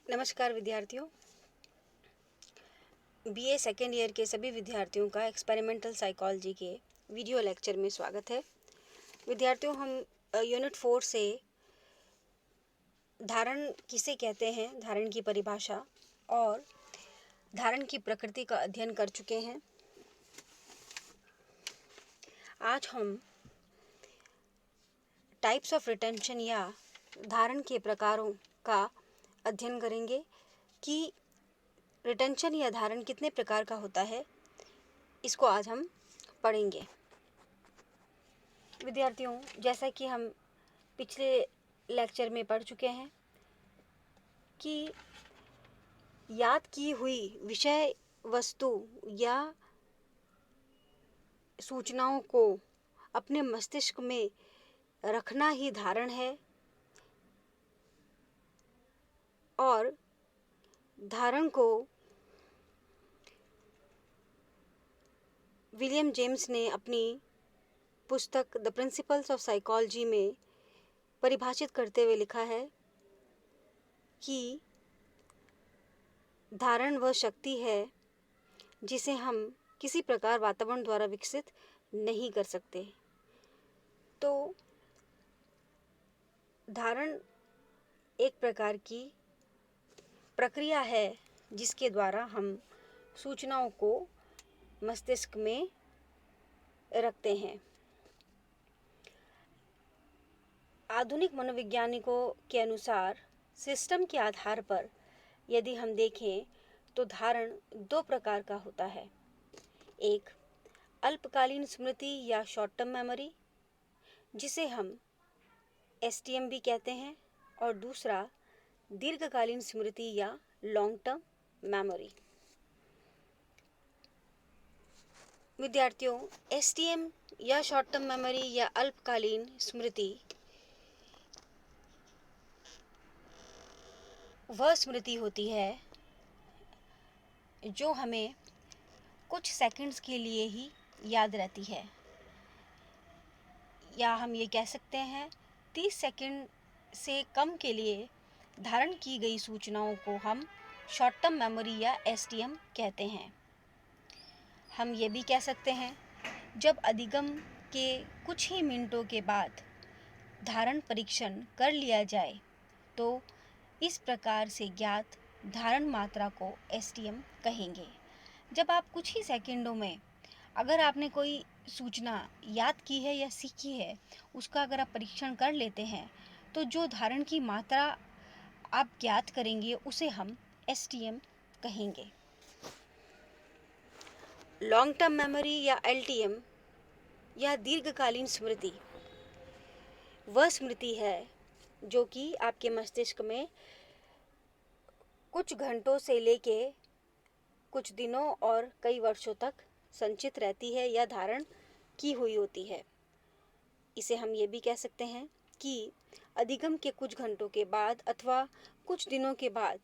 नमस्कार विद्यार्थियों। BA second year के सभी विद्यार्थियों का एक्सपेरिमेंटल साइकोलॉजी के वीडियो लेक्चर में स्वागत है। विद्यार्थियों, हम यूनिट 4 से धारण किसे कहते हैं, धारण की परिभाषा और धारण की प्रकृति का अध्ययन कर चुके हैं। आज हम टाइप्स ऑफ रिटेंशन या धारण के प्रकारों का अध्ययन करेंगे कि रिटेंशन या धारण कितने प्रकार का होता है, इसको आज हम पढ़ेंगे। विद्यार्थियों, जैसा कि हम पिछले लेक्चर में पढ़ चुके हैं कि याद की हुई विषय वस्तु या सूचनाओं को अपने मस्तिष्क में रखना ही धारण है और धारण को विलियम जेम्स ने अपनी पुस्तक द प्रिंसिपल्स ऑफ साइकोलॉजी में परिभाषित करते हुए लिखा है कि धारण वह शक्ति है जिसे हम किसी प्रकार वातावरण द्वारा विकसित नहीं कर सकते। तो धारण एक प्रकार की प्रक्रिया है जिसके द्वारा हम सूचनाओं को मस्तिष्क में रखते हैं। आधुनिक मनोवैज्ञानिकों के अनुसार सिस्टम के आधार पर यदि हम देखें तो धारण दो प्रकार का होता है। एक अल्पकालीन स्मृति या शॉर्ट टर्म मेमोरी, जिसे हम एसटीएम भी कहते हैं, और दूसरा दीर्घकालीन स्मृति या लॉन्ग टर्म मेमोरी। विद्यार्थियों, एसटीएम या शॉर्ट टर्म मेमोरी या अल्पकालीन स्मृति वह स्मृति होती है जो हमें कुछ सेकंड्स के लिए ही याद रहती है, या हम ये कह सकते हैं 30 सेकंड से कम के लिए धारण की गई सूचनाओं को हम शॉर्ट टर्म मेमोरी या एसटीएम कहते हैं। हम ये भी कह सकते हैं जब अधिगम के कुछ ही मिनटों के बाद धारण परीक्षण कर लिया जाए तो इस प्रकार से ज्ञात धारण मात्रा को एसटीएम कहेंगे। जब आप कुछ ही सेकंडों में अगर आपने कोई सूचना याद की है या सीखी है, उसका अगर आप परीक्षण कर लेते हैं तो जो धारण की मात्रा आप ज्ञात करेंगे उसे हम एसटीएम कहेंगे। लॉन्ग टर्म मेमोरी या एलटीएम या दीर्घकालीन स्मृति वह स्मृति है जो कि आपके मस्तिष्क में कुछ घंटों से लेके कुछ दिनों और कई वर्षों तक संचित रहती है या धारण की हुई होती है। इसे हम ये भी कह सकते हैं कि अधिगम के कुछ घंटों के बाद अथवा कुछ दिनों के बाद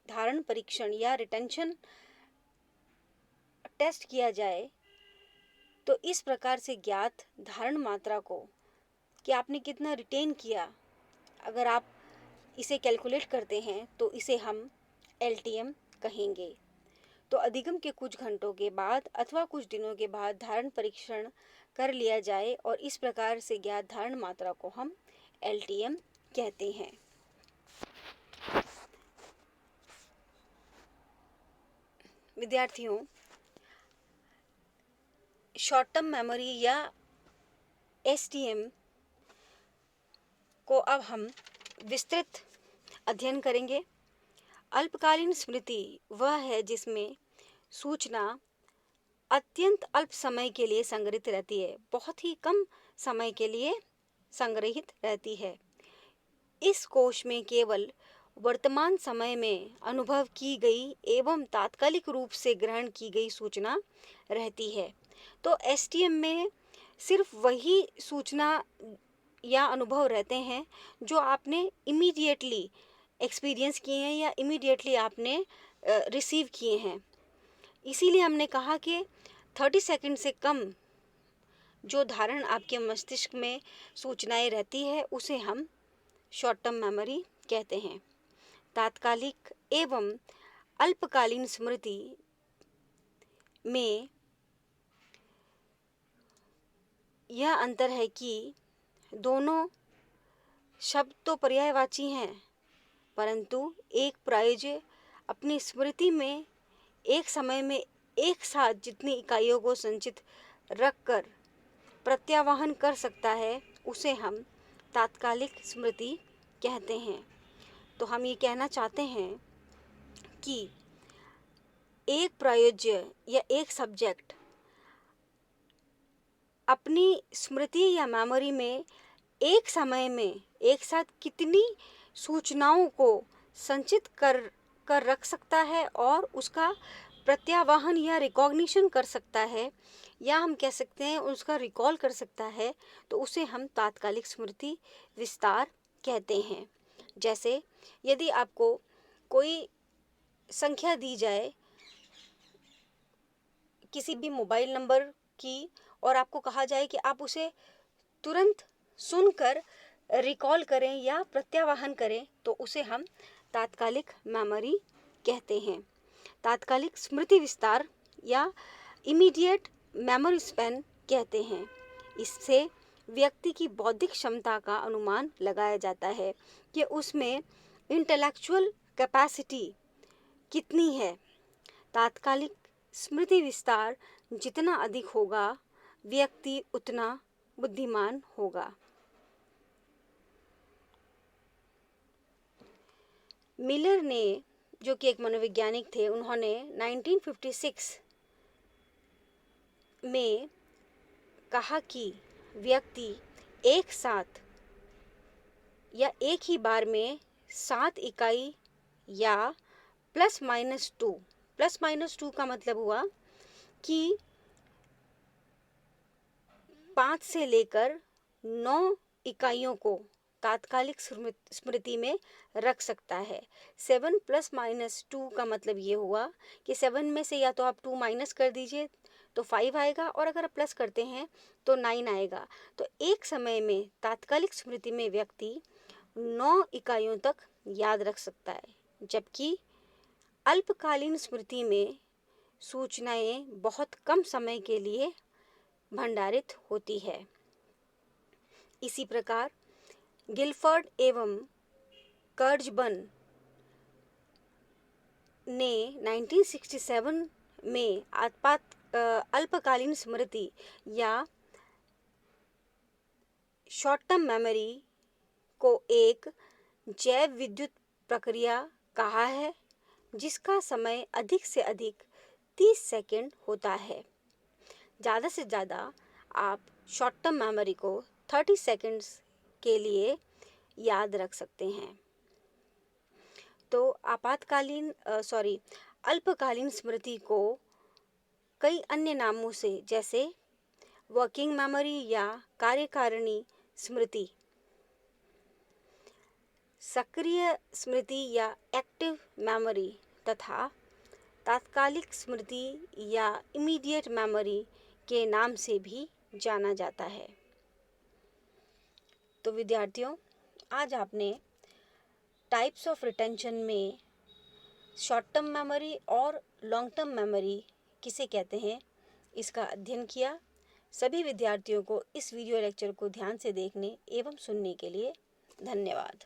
धारण परीक्षण या रिटेंशन टेस्ट किया जाए तो इस प्रकार से ज्ञात धारण मात्रा को कि आपने कितना रिटेन किया, अगर आप इसे कैलकुलेट करते हैं तो इसे हम एलटीएम कहेंगे। तो अधिगम के कुछ घंटों के बाद अथवा कुछ दिनों के बाद धारण परीक्षण कर लिया जाए और इस प्रकार से ज्ञात धारण मात्रा को हम एलटीएम कहते हैं। विद्यार्थियों, शॉर्ट टर्म मेमोरी या एसटीएम को अब हम विस्तृत अध्ययन करेंगे। अल्पकालीन स्मृति वह है जिसमें सूचना अत्यंत अल्प समय के लिए संग्रहित रहती है, बहुत ही कम समय के लिए संग्रहित रहती है। इस कोश में केवल वर्तमान समय में अनुभव की गई एवं तात्कालिक रूप से ग्रहण की गई सूचना रहती है। तो एसटीएम में सिर्फ वही सूचना या अनुभव रहते हैं जो आपने इमीडिएटली एक्सपीरियंस किए हैं या इमीडिएटली आपने रिसीव किए हैं। इसीलिए हमने कहा कि 30 सेकंड से कम जो धारण आपके मस्तिष्क में सूचनाएं रहती है उसे हम शॉर्ट टर्म मेमोरी कहते हैं। तात्कालिक एवं अल्पकालीन स्मृति में यह अंतर है कि दोनों शब्द तो पर्यायवाची हैं, परंतु एक प्रायोज्य अपनी स्मृति में एक समय में एक साथ जितनी इकाइयों को संचित रखकर प्रत्यावाहन कर सकता है उसे हम तात्कालिक स्मृति कहते हैं। तो हम ये कहना चाहते हैं कि एक प्रायोज्य या एक सब्जेक्ट अपनी स्मृति या मेमोरी में एक समय में एक साथ कितनी सूचनाओं को संचित कर रख सकता है और उसका प्रत्यावाहन या रिकॉग्निशन कर सकता है, या हम कह सकते हैं उसका रिकॉल कर सकता है, तो उसे हम तात्कालिक स्मृति विस्तार कहते हैं। जैसे यदि आपको कोई संख्या दी जाए किसी भी मोबाइल नंबर की और आपको कहा जाए कि आप उसे तुरंत सुनकर रिकॉल करें या प्रत्यावाहन करें, तो उसे हम तात्कालिक मेमोरी कहते हैं। तात्कालिक स्मृति विस्तार या इमीडिएट मेमोरी स्पैन कहते हैं। इससे व्यक्ति की बौद्धिक क्षमता का अनुमान लगाया जाता है कि उसमें इंटेलेक्चुअल कैपेसिटी कितनी है। तात्कालिक स्मृति विस्तार जितना अधिक होगा, व्यक्ति उतना बुद्धिमान होगा। मिलर ने, जो कि एक मनोवैज्ञानिक थे, उन्होंने 1956 में कहा कि व्यक्ति एक साथ या एक ही बार में 7 इकाई या +-2 का मतलब हुआ कि 5 से लेकर 9 इकाइयों को तात्कालिक स्मृति में रख सकता है। 7 + -2 का मतलब ये हुआ कि 7 में से या तो आप 2 माइनस कर दीजिए तो 5 आएगा, और अगर आप प्लस करते हैं तो 9 आएगा। तो एक समय में तात्कालिक स्मृति में व्यक्ति 9 इकाइयों तक याद रख सकता है, जबकि अल्पकालीन स्मृति में सूचनाएं बहुत कम समय के लिए भंडारित होती है। इसी प्रकार गिलफर्ड एवं कर्जबन ने 1967 में अल्पकालीन स्मृति या शॉर्ट टर्म मेमोरी को एक जैव विद्युत प्रक्रिया कहा है, जिसका समय अधिक से अधिक 30 सेकंड होता है। ज़्यादा से ज़्यादा आप शॉर्ट टर्म मेमोरी को 30 सेकंड्स के लिए याद रख सकते हैं। तो अल्पकालीन स्मृति को कई अन्य नामों से, जैसे वर्किंग मेमोरी या कार्यकारिणी स्मृति, सक्रिय स्मृति या एक्टिव मेमोरी, तथा तात्कालिक स्मृति या इमीडिएट मेमोरी के नाम से भी जाना जाता है। तो विद्यार्थियों, आज आपने टाइप्स ऑफ रिटेंशन में शॉर्ट टर्म मेमोरी और लॉन्ग टर्म मेमोरी किसे कहते हैं, इसका अध्ययन किया। सभी विद्यार्थियों को इस वीडियो लेक्चर को ध्यान से देखने एवं सुनने के लिए धन्यवाद।